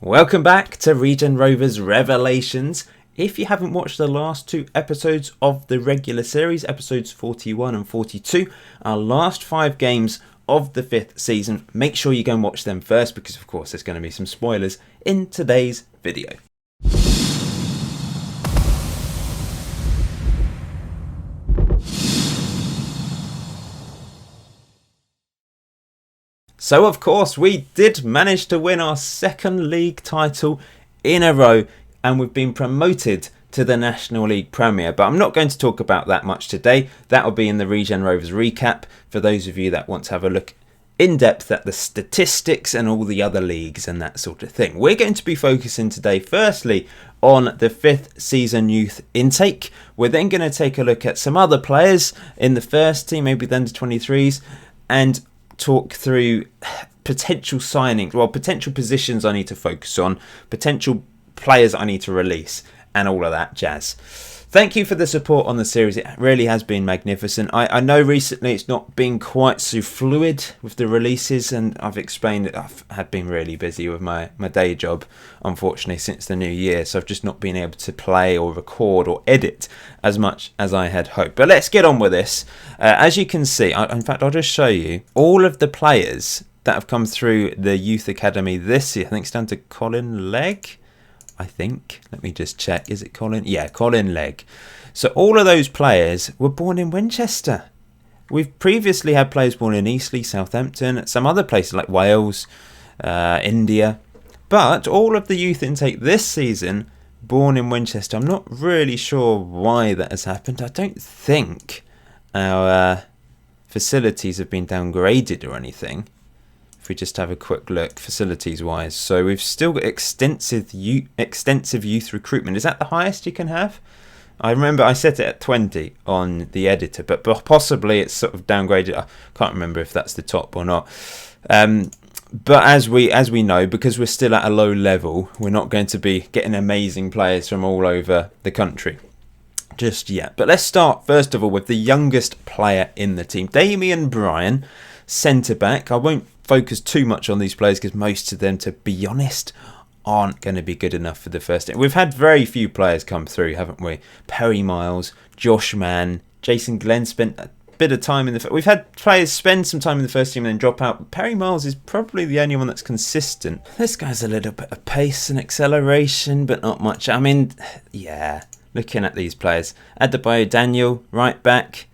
Welcome back to Regen Rovers Revelations. If you haven't watched the last two episodes of the regular series, episodes 41 and 42, our last 5 games of the 5th season, make sure you go and watch them first because of course there's going to be some spoilers in today's video. So of course we did manage to win our second league title in a row and we've been promoted to the National League Premier. But I'm not going to talk about that much today. That will be in the Regen Rovers recap for those of you that want to have a look in depth at the statistics and all the other leagues and that sort of thing. We're going to be focusing today firstly on the 5th season youth intake. We're then going to take a look at some other players in the first team, maybe the under 23s, and talk through potential signings, potential positions I need to focus on, potential players I need to release, and all of that jazz. Thank you for the support on the series. It really has been magnificent. I know recently it's not been quite so fluid with the releases, and I've explained that I've had been really busy with my day job, unfortunately, since the new year. So I've just not been able to play or record or edit as much as I had hoped. But let's get on with this. As you can see, in fact, I'll just show you all of the players that have come through the Youth Academy this year. I think it's down to Colin Legg. I think. Let me just check. Is it Colin? Yeah, Colin Legg. So all of those players were born in Winchester. We've previously had players born in Eastleigh, Southampton, some other places like Wales, India. But all of the youth intake this season, born in Winchester. I'm not really sure why that has happened. I don't think our facilities have been downgraded or anything. If we just have a quick look facilities wise, so we've still got extensive youth recruitment. Is that the highest you can have? I remember I set it at 20 on the editor, but possibly it's sort of downgraded. I can't remember if that's the top or not. But as we know, because we're still at a low level, we're not going to be getting amazing players from all over the country just yet. But let's start first of all with the youngest player in the team, Damien Bryan, centre back. I won't focus too much on these players because most of them, to be honest, aren't going to be good enough for the first team. We've had very few players come through, haven't we? Perry Miles, Josh Mann, Jason Glenn spent a bit of time in the... We've had players spend some time in the first team and then drop out. Perry Miles is probably the only one that's consistent. This guy's a little bit of pace and acceleration, but not much. I mean, yeah, looking at these players. Adebayo Daniel, right back.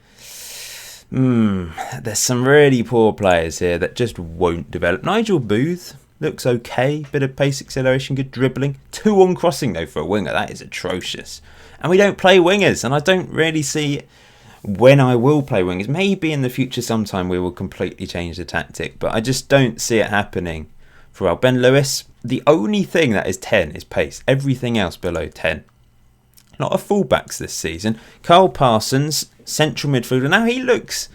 There's some really poor players here that just won't develop. Nigel Booth looks okay. Bit of pace, acceleration, good dribbling. 2 on crossing though for a winger. That is atrocious. And we don't play wingers. And I don't really see when I will play wingers. Maybe in the future sometime we will completely change the tactic. But I just don't see it happening for our Ben Lewis. The only thing that is 10 is pace. Everything else below 10. A lot of fullbacks this season. Carl Parsons, central midfielder. Now he looks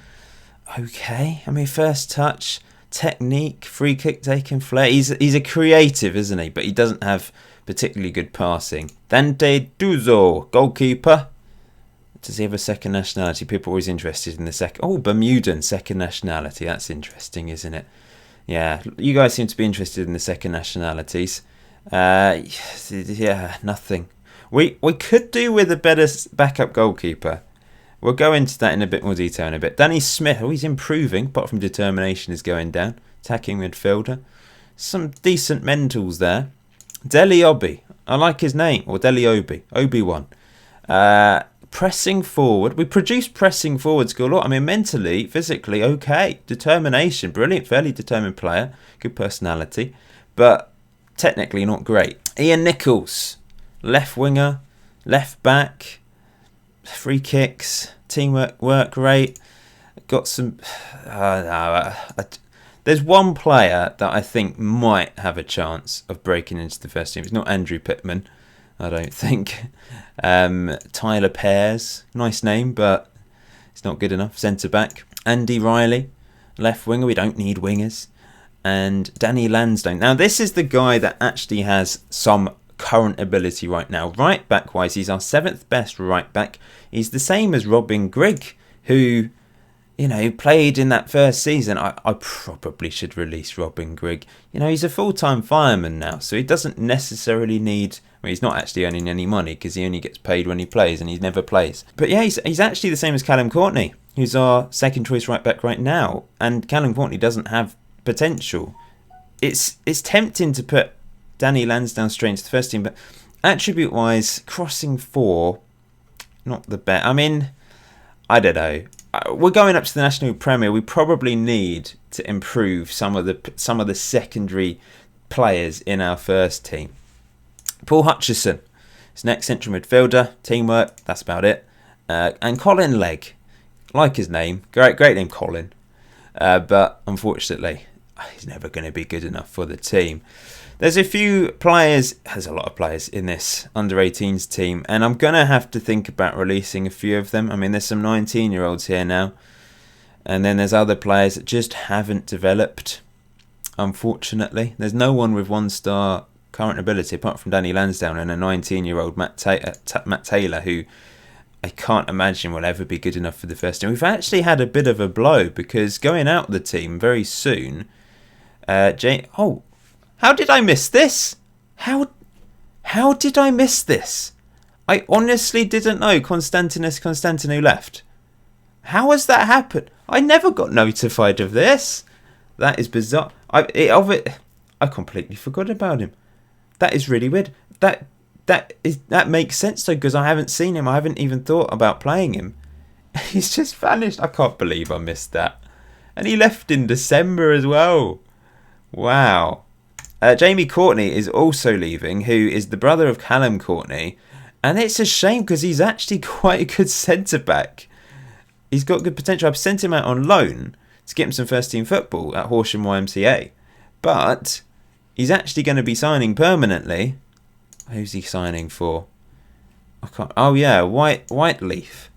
okay. I mean, first touch, technique, free kick taking flair. He's a creative, isn't he? But he doesn't have particularly good passing. Dante Duzo, goalkeeper. Does he have a second nationality? People are always interested in the second. Oh, Bermudan, second nationality. That's interesting, isn't it? Yeah, you guys seem to be interested in the second nationalities. Yeah, nothing. We could do with a better backup goalkeeper. We'll go into that in a bit more detail in a bit. Danny Smith, he's improving, apart from determination is going down. Attacking midfielder. Some decent mentals there. Deli Obi, I like his name. Or Deli Obi, Obi-Wan. Pressing forward. We produce pressing forward skill a lot. I mean, mentally, physically, okay. Determination, brilliant, fairly determined player. Good personality. But technically not great. Ian Nichols. Left winger, left back, free kicks, teamwork, work rate. Got some... there's one player that I think might have a chance of breaking into the first team. It's not Andrew Pittman, I don't think. Tyler Pears, nice name, but it's not good enough. Centre back. Andy Riley, left winger. We don't need wingers. And Danny Lansdowne. Now, this is the guy that actually has some current ability right now. Right back wise, he's our 7th best right back. He's the same as Robin Grigg, who played in that first season. I probably should release Robin Grigg. He's a full-time fireman now, so he doesn't necessarily need... Well, he's not actually earning any money because he only gets paid when he plays and he never plays. But yeah, he's actually the same as Callum Courtney, who's our second choice right back right now. And Callum Courtney doesn't have potential. It's tempting to put Danny Lansdown straight into the first team, but attribute-wise, crossing 4, not the best. I mean, I don't know. We're going up to the National Premier. We probably need to improve some of the secondary players in our first team. Paul Hutchison is next central midfielder. Teamwork, that's about it. And Colin Legg, like his name, great name Colin, but unfortunately he's never going to be good enough for the team. There's a lot of players in this under-18s team, and I'm going to have to think about releasing a few of them. I mean, there's some 19-year-olds here now, and then there's other players that just haven't developed, unfortunately. There's no one with 1-star current ability apart from Danny Lansdown and a 19-year-old Matt Taylor, who I can't imagine will ever be good enough for the first team. We've actually had a bit of a blow because going out the team very soon, how did I miss this? How did I miss this? I honestly didn't know Constantinou left. How has that happened? I never got notified of this. That is bizarre. I completely forgot about him. That is really weird. That makes sense though, because I haven't seen him. I haven't even thought about playing him. He's just vanished. I can't believe I missed that. And he left in December as well. Wow. Jamie Courtney is also leaving, who is the brother of Callum Courtney. And it's a shame because he's actually quite a good centre-back. He's got good potential. I've sent him out on loan to get him some first-team football at Horsham YMCA. But he's actually going to be signing permanently. Who's he signing for? Whiteleaf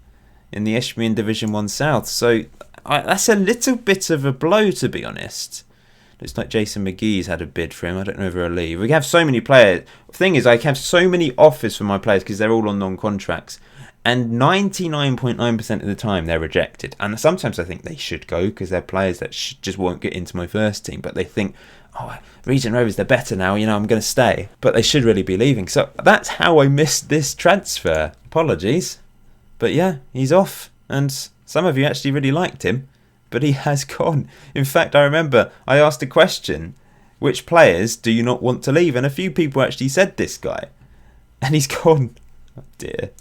in the Isthmian Division 1 South. So that's a little bit of a blow, to be honest. Looks like Jason McGee's had a bid for him. I don't know if he'll leave. We have so many players. The thing is, I have so many offers for my players because they're all on non-contracts. And 99.9% of the time, they're rejected. And sometimes I think they should go because they're players that just won't get into my first team. But they think, Regen Rovers, they're better now. I'm going to stay. But they should really be leaving. So that's how I missed this transfer. Apologies. But yeah, he's off. And some of you actually really liked him. But he has gone. In fact, I remember I asked a question, which players do you not want to leave? And a few people actually said this guy. And he's gone. Oh dear.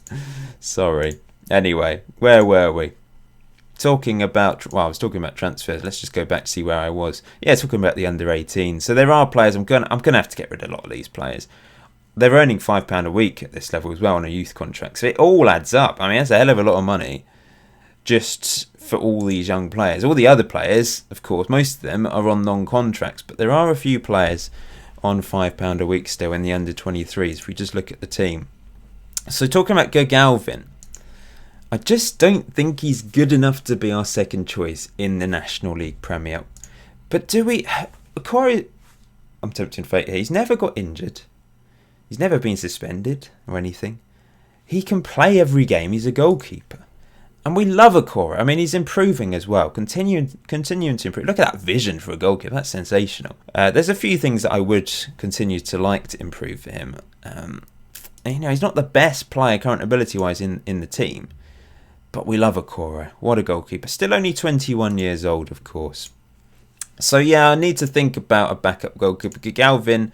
Sorry. Anyway, where were we? I was talking about transfers. Let's just go back to see where I was. Yeah, talking about the under-18. So there are players, I'm gonna have to get rid of a lot of these players. They're earning £5 a week at this level as well on a youth contract. So it all adds up. I mean, that's a hell of a lot of money just for all these young players. All the other players, of course, most of them are on non-contracts, but there are a few players on £5 a week still in the under-23s if we just look at the team. So talking about Gergalvin, I just don't think he's good enough to be our second choice in the National League Premier. But do we... Corey, I'm tempting fate here. He's never got injured. He's never been suspended or anything. He can play every game. He's a goalkeeper. And we love Okora. I mean, he's improving as well. Continuing to improve. Look at that vision for a goalkeeper. That's sensational. There's a few things that I would continue to like to improve for him. He's not the best player current ability-wise in the team. But we love Okora. What a goalkeeper. Still only 21 years old, of course. So, yeah, I need to think about a backup goalkeeper. Galvin,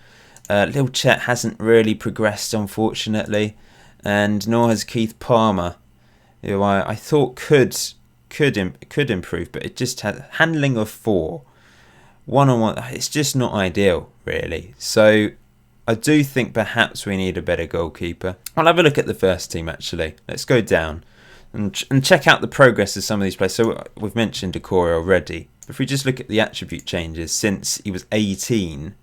Lil Chet hasn't really progressed, unfortunately. And nor has Keith Palmer, who I thought could improve, but it just had handling of 4 1-on-1. It's just not ideal, really. So I do think perhaps we need a better goalkeeper. I'll have a look at the first team actually. Let's go down and check out the progress of some of these players. So we've mentioned Decore already. If we just look at the attribute changes since he was 18,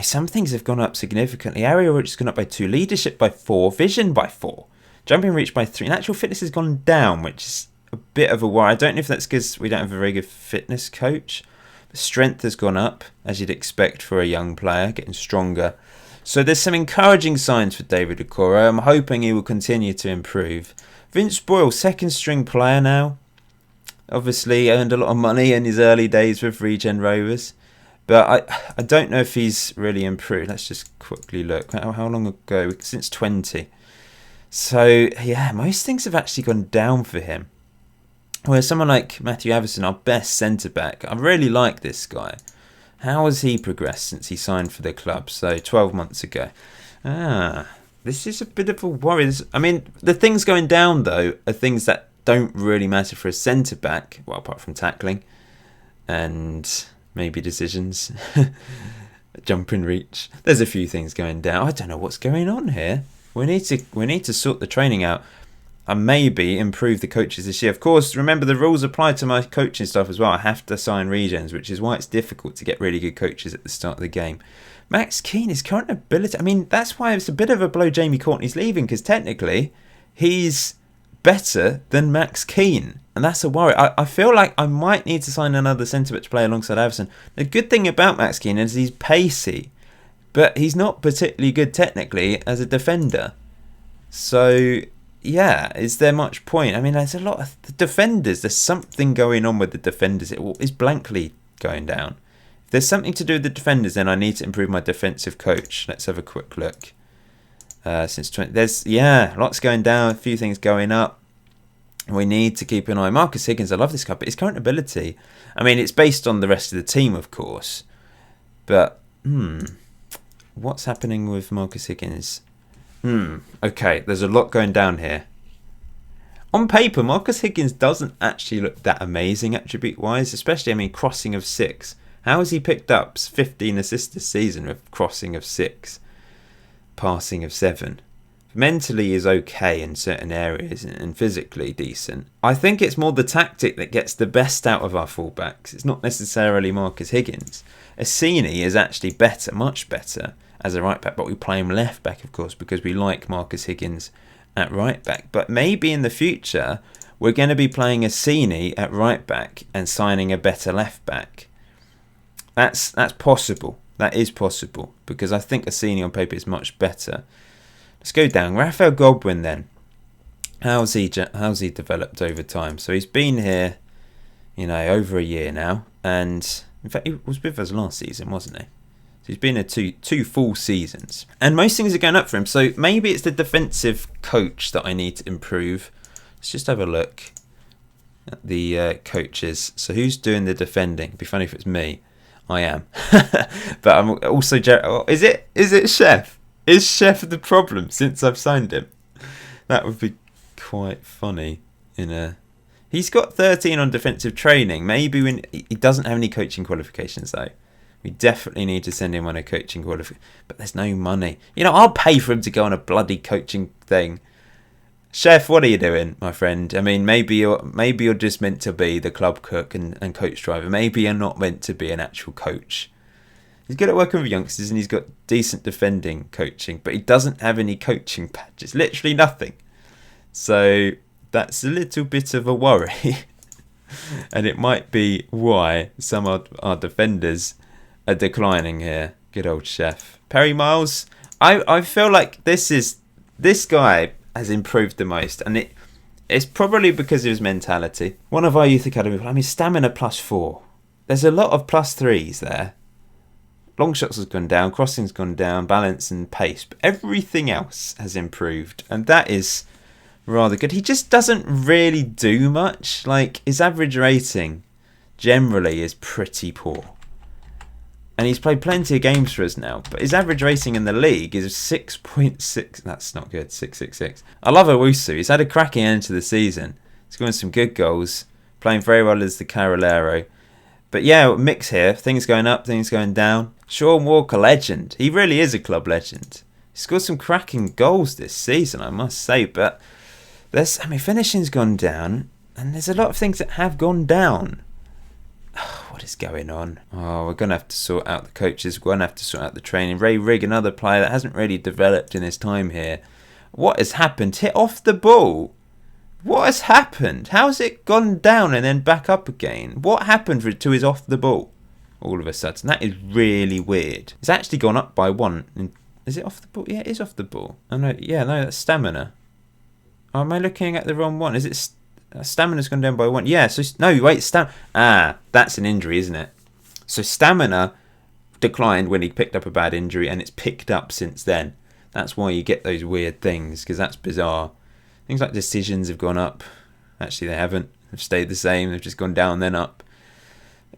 some things have gone up significantly. Area reach has gone up by 2, leadership by 4, vision by 4. Jumping reach by 3. Natural fitness has gone down, which is a bit of a worry. I don't know if that's because we don't have a very good fitness coach. But strength has gone up, as you'd expect for a young player, getting stronger. So there's some encouraging signs for David Okoro. I'm hoping he will continue to improve. Vince Boyle, second string player now. Obviously earned a lot of money in his early days with Regen Rovers. But I don't know if he's really improved. Let's just quickly look. How long ago? Since 20. So, yeah, most things have actually gone down for him. Whereas someone like Matthew Avison, our best centre-back, I really like this guy. How has he progressed since he signed for the club? So, 12 months ago. This is a bit of a worry. I mean, the things going down, though, are things that don't really matter for a centre-back. Well, apart from tackling. And maybe decisions. Jump and reach. There's a few things going down. I don't know what's going on here. We need to sort the training out and maybe improve the coaches this year. Of course, remember the rules apply to my coaching stuff as well. I have to sign regens, which is why it's difficult to get really good coaches at the start of the game. Max Keane, his current ability, I mean, that's why it's a bit of a blow Jamie Courtney's leaving, because technically he's better than Max Keane. And that's a worry. I feel like I might need to sign another centre-back to play alongside Avison. The good thing about Max Keane is he's pacey. But he's not particularly good technically as a defender. So, yeah, is there much point? I mean, there's a lot of the defenders. There's something going on with the defenders. It is blankly going down. If there's something to do with the defenders, then I need to improve my defensive coach. Let's have a quick look. Since 20, there's, lots going down, a few things going up. We need to keep an eye. Marcus Higgins, I love this guy, but his current ability, I mean, it's based on the rest of the team, of course. But, what's happening with Marcus Higgins? Okay, there's a lot going down here. On paper, Marcus Higgins doesn't actually look that amazing attribute-wise, especially, I mean, crossing of 6. How has he picked up 15 assists this season with crossing of 6, passing of 7? Mentally is okay in certain areas and physically decent. I think it's more the tactic that gets the best out of our fullbacks. It's not necessarily Marcus Higgins. Assini is actually better, much better, as a right back, but we play him left back, of course, because we like Marcus Higgins at right back. But maybe in the future, we're going to be playing Assini at right back and signing a better left back. That's possible. That is possible, because I think Assini on paper is much better. Let's go down. Raphael Godwin then. How's he developed over time? So he's been here, over a year now. And in fact, he was with us last season, wasn't he? So he's been here two full seasons. And most things are going up for him. So maybe it's the defensive coach that I need to improve. Let's just have a look at the coaches. So who's doing the defending? It'd be funny if it's me. I am. But I'm also... Is it Chef? Is Chef the problem since I've signed him? That would be quite funny. He's got 13 on defensive training. Maybe when he doesn't have any coaching qualifications though. We definitely need to send him on a coaching qualification. But there's no money. I'll pay for him to go on a bloody coaching thing. Chef, what are you doing, my friend? I mean, maybe you're just meant to be the club cook and coach driver. Maybe you're not meant to be an actual coach. He's good at working with youngsters and he's got decent defending coaching, but he doesn't have any coaching patches, literally nothing. So that's a little bit of a worry. And it might be why some of our defenders are declining here. Good old Chef. Perry Miles, I feel like this guy has improved the most, and it's probably because of his mentality. One of our youth academy, stamina +4. There's a lot of +3s there. Long shots has gone down, crossing's gone down, balance and pace, but everything else has improved, and that is rather good. He just doesn't really do much. Like, his average rating generally is pretty poor. And he's played plenty of games for us now, but his average rating in the league is 6.6. That's not good, 666. I love Owusu. He's had a cracking end to the season. He's scoring some good goals, playing very well as the Carolero. But yeah, mix here. Things going up, things going down. Sean Walker, legend. He really is a club legend. He scored some cracking goals this season, I must say. But finishing's gone down, and there's a lot of things that have gone down. What is going on? Oh, we're going to have to sort out the coaches. We're going to have to sort out the training. Ray Rigg, another player that hasn't really developed in his time here. What has happened? Hit off the ball. What has happened? How's it gone down and then back up again? What happened to his off the ball all of a sudden? That is really weird. It's actually gone up by 1. Is it off the ball? Yeah, it is off the ball. Oh, no, that's stamina. Oh, am I looking at the wrong one? Is it Stamina's gone down by 1. Yeah, so... No, wait, that's an injury, isn't it? So stamina declined when he picked up a bad injury, and it's picked up since then. That's why you get those weird things, because that's bizarre. Things like decisions have gone up. Actually, they haven't. They've stayed the same. They've just gone down, then up.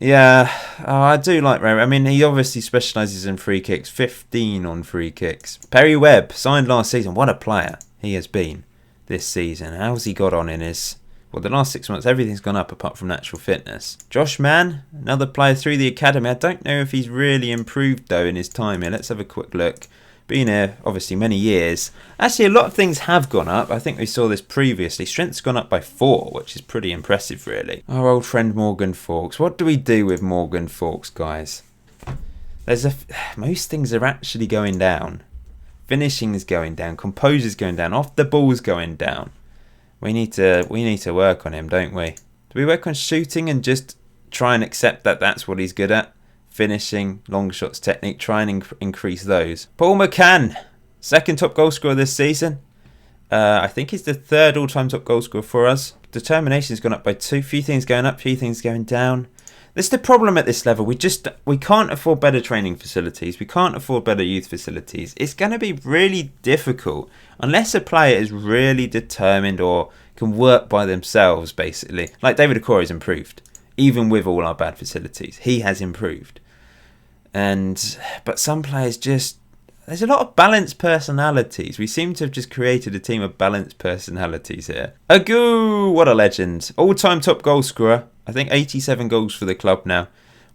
Yeah, I do like Ray. I mean, he obviously specialises in free kicks. 15 on free kicks. Perry Webb, signed last season. What a player he has been this season. How's he got on in his... Well, the last 6 months, everything's gone up apart from natural fitness. Josh Mann, another player through the academy. I don't know if he's really improved, though, in his time here. Let's have a quick look. Been here, obviously, many years. Actually, a lot of things have gone up. I think we saw this previously. Strength's gone up by 4, which is pretty impressive, really. Our old friend Morgan Fawkes. What do we do with Morgan Fawkes, guys? Most things are actually going down. Finishing is going down. Composure's going down. Off the ball's going down. We need to work on him, don't we? Do we work on shooting and just try and accept that that's what he's good at? Finishing, long shots, technique, try and increase those. Paul McCann, second top goal scorer this season. I think he's the third all-time top goal scorer for us. Determination's gone up by 2. Few things going up, few things going down. This is the problem at this level. We can't afford better training facilities. We can't afford better youth facilities. It's going to be really difficult unless a player is really determined or can work by themselves, basically. Like David Okore's improved. Even with all our bad facilities, he has improved. But some players just... There's a lot of balanced personalities. We seem to have just created a team of balanced personalities here. Agu, what a legend. All-time top goal scorer. I think 87 goals for the club now.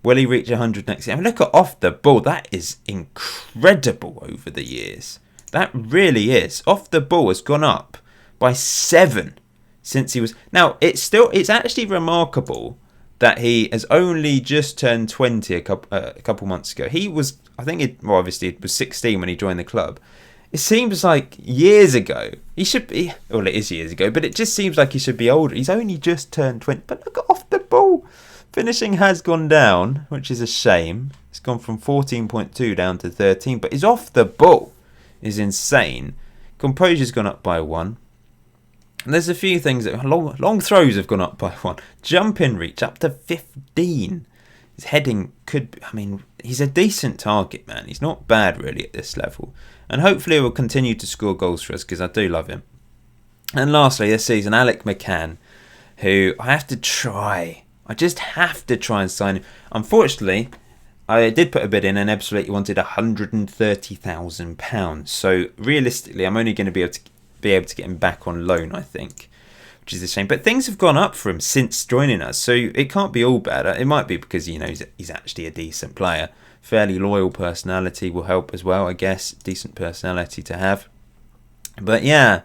Will he reach 100 next year? I mean, look at off the ball. That is incredible over the years. That really is. Off the ball has gone up by 7 since he was... Now, it's actually remarkable that he has only just turned 20 a couple months ago. He was, I think, obviously it was 16 when he joined the club. It seems like years ago. He should be, well, it is years ago, but it just seems like he should be older. He's only just turned 20. But look at off the ball. Finishing has gone down, which is a shame. It's gone from 14.2 down to 13, but his off the ball is insane. Composure's gone up by 1. And there's a few things that long throws have gone up by 1. Jump in reach up to 15. His heading could... I mean, he's a decent target, man. He's not bad, really, at this level. And hopefully he will continue to score goals for us, because I do love him. And lastly, this season, Alec McCann, who I just have to try and sign him. Unfortunately, I did put a bid in, and absolutely wanted £130,000. So realistically, I'm only going to be able to get him back on loan, I think, which is a shame. But things have gone up for him since joining us, so it can't be all bad. It might be because, you know, he's actually a decent player. Fairly loyal personality will help as well, I guess. Decent personality to have. But yeah,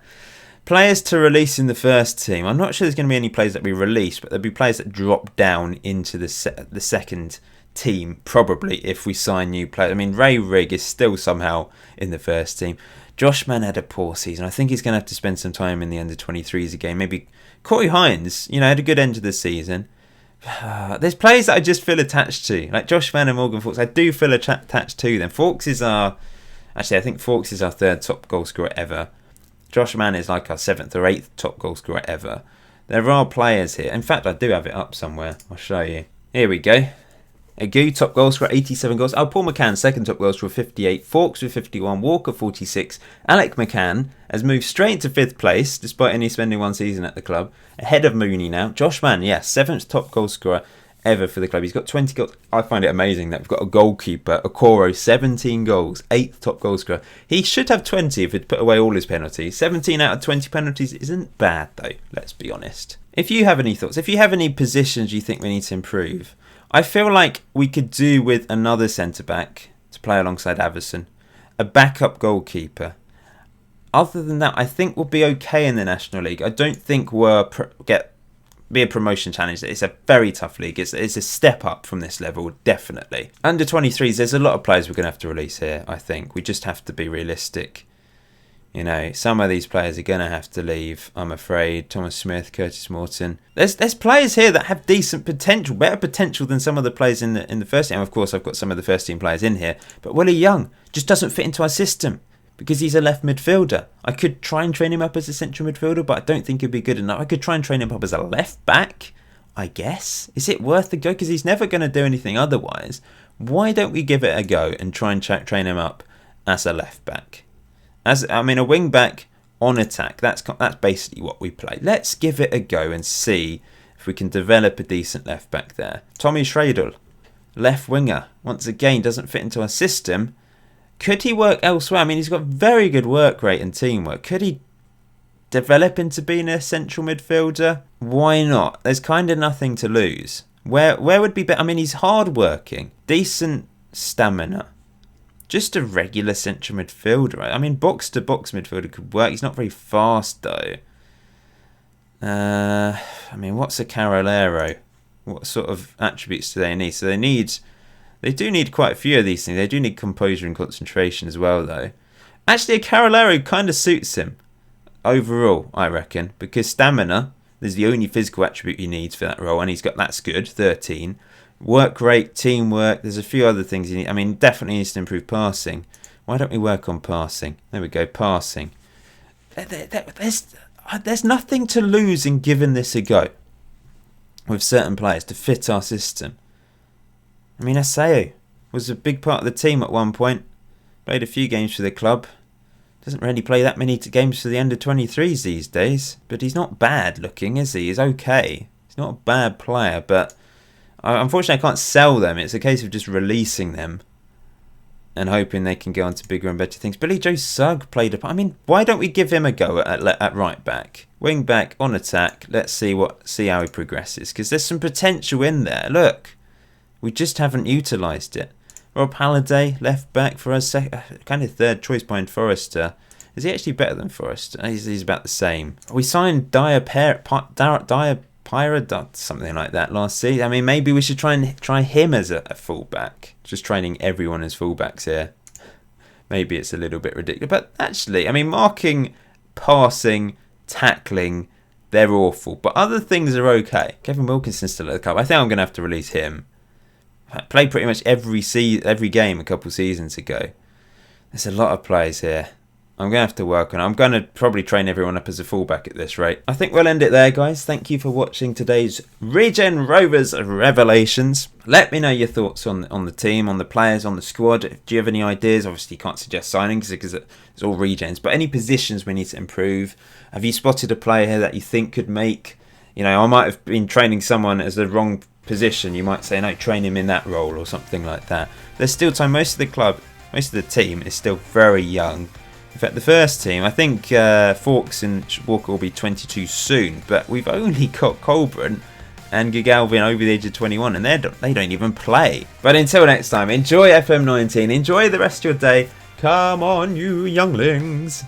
players to release in the first team. I'm not sure there's going to be any players that we release, but there'll be players that drop down into the second team, probably, if we sign new players. I mean, Ray Rigg is still somehow in the first team. Josh Mann had a poor season. I think he's going to have to spend some time in the under-23s again. Maybe Corey Hines, you know, had a good end to the season. There's players that I just feel attached to, like Josh Mann and Morgan Fawkes. I do feel attached to them. I think Fawkes is our 3rd top goal scorer ever. Josh Mann is like our 7th or 8th top goal scorer ever. There are players here. In fact, I do have it up somewhere. I'll show you. Here we go. Agu, top goal scorer, 87 goals. Paul McCann, 2nd top goal scorer, 58. Fawkes with 51. Walker, 46. Alec McCann has moved straight into 5th place, despite only spending 1 season at the club. Ahead of Mooney now. Josh Mann, 7th top goal scorer ever for the club. He's got 20 goals. I find it amazing that we've got a goalkeeper, Okoro, 17 goals. 8th top goal scorer. He should have 20 if he'd put away all his penalties. 17 out of 20 penalties isn't bad, though. Let's be honest. If you have any thoughts, if you have any positions you think we need to improve, I feel like we could do with another centre-back to play alongside Avison, a backup goalkeeper. Other than that, I think we'll be okay in the National League. I don't think we'll be a promotion challenge. It's a very tough league. It's a step up from this level, definitely. Under 23s, there's a lot of players we're going to have to release here, I think. We just have to be realistic. You know, some of these players are going to have to leave, I'm afraid. Thomas Smith, Curtis Morton. There's players here that have decent potential, better potential than some of the players in the first team. Of course, I've got some of the first team players in here. But Willie Young just doesn't fit into our system because he's a left midfielder. I could try and train him up as a central midfielder, but I don't think he'd be good enough. I could try and train him up as a left back, I guess. Is it worth the go? Because he's never going to do anything otherwise. Why don't we give it a go and try and train him up as a left back? A wing back on attack. That's basically what we play. Let's give it a go and see if we can develop a decent left back there. Tommy Schradl, left winger. Once again, doesn't fit into our system. Could he work elsewhere? I mean, he's got very good work rate and teamwork. Could he develop into being a central midfielder? Why not? There's kind of nothing to lose. Where would be better? I mean, he's hard working, decent stamina, just a regular central midfielder. I mean, box to box midfielder could work. He's not very fast though. What's a Carolero? What sort of attributes do they need? So they do need quite a few of these things. They do need composure and concentration as well, though. Actually, a Carolero kind of suits him overall, I reckon, because stamina is the only physical attribute he needs for that role, and that's good, 13. Work rate, teamwork, there's a few other things he needs. I mean, definitely needs to improve passing. Why don't we work on passing? There we go, passing. There's nothing to lose in giving this a go with certain players to fit our system. I mean, Aseo was a big part of the team at one point. Played a few games for the club. Doesn't really play that many games for the under-23s these days. But he's not bad looking, is he? He's okay. He's not a bad player, but unfortunately I can't sell them. It's a case of just releasing them and hoping they can go on to bigger and better things. Billy Joe Sugg played a... I mean, why don't we give him a go at right back? Wing back, on attack. Let's see how he progresses. Because there's some potential in there. Look. We just haven't utilised it. Rob Halliday, left back for us, kind of third choice behind Forrester. Is he actually better than Forrester? He's about the same. We signed Dyer Pyra, something like that last season. I mean, maybe we should try him as a fullback. Just training everyone as fullbacks here. Maybe it's a little bit ridiculous. But actually, I mean, marking, passing, tackling, they're awful. But other things are okay. Kevin Wilkinson's still at the club. I think I'm going to have to release him. Played pretty much every game a couple seasons ago. There's a lot of players here. I'm going to have to work on it. I'm going to probably train everyone up as a fullback at this rate. I think we'll end it there, guys. Thank you for watching today's Regen Rovers Revelations. Let me know your thoughts on the team, on the players, on the squad. Do you have any ideas? Obviously, you can't suggest signings because it's all regens. But any positions we need to improve? Have you spotted a player here that you think could make... I might have been training someone as the wrong position. You might say, no, train him in that role or something like that. There's still time. Most of the team is still very young. In fact, the first team, I think Fawkes and Walker will be 22 soon, but we've only got Colburn and Gigalvin over the age of 21, and they don't even play. But until next time, enjoy FM19, enjoy the rest of your day. Come on, you younglings.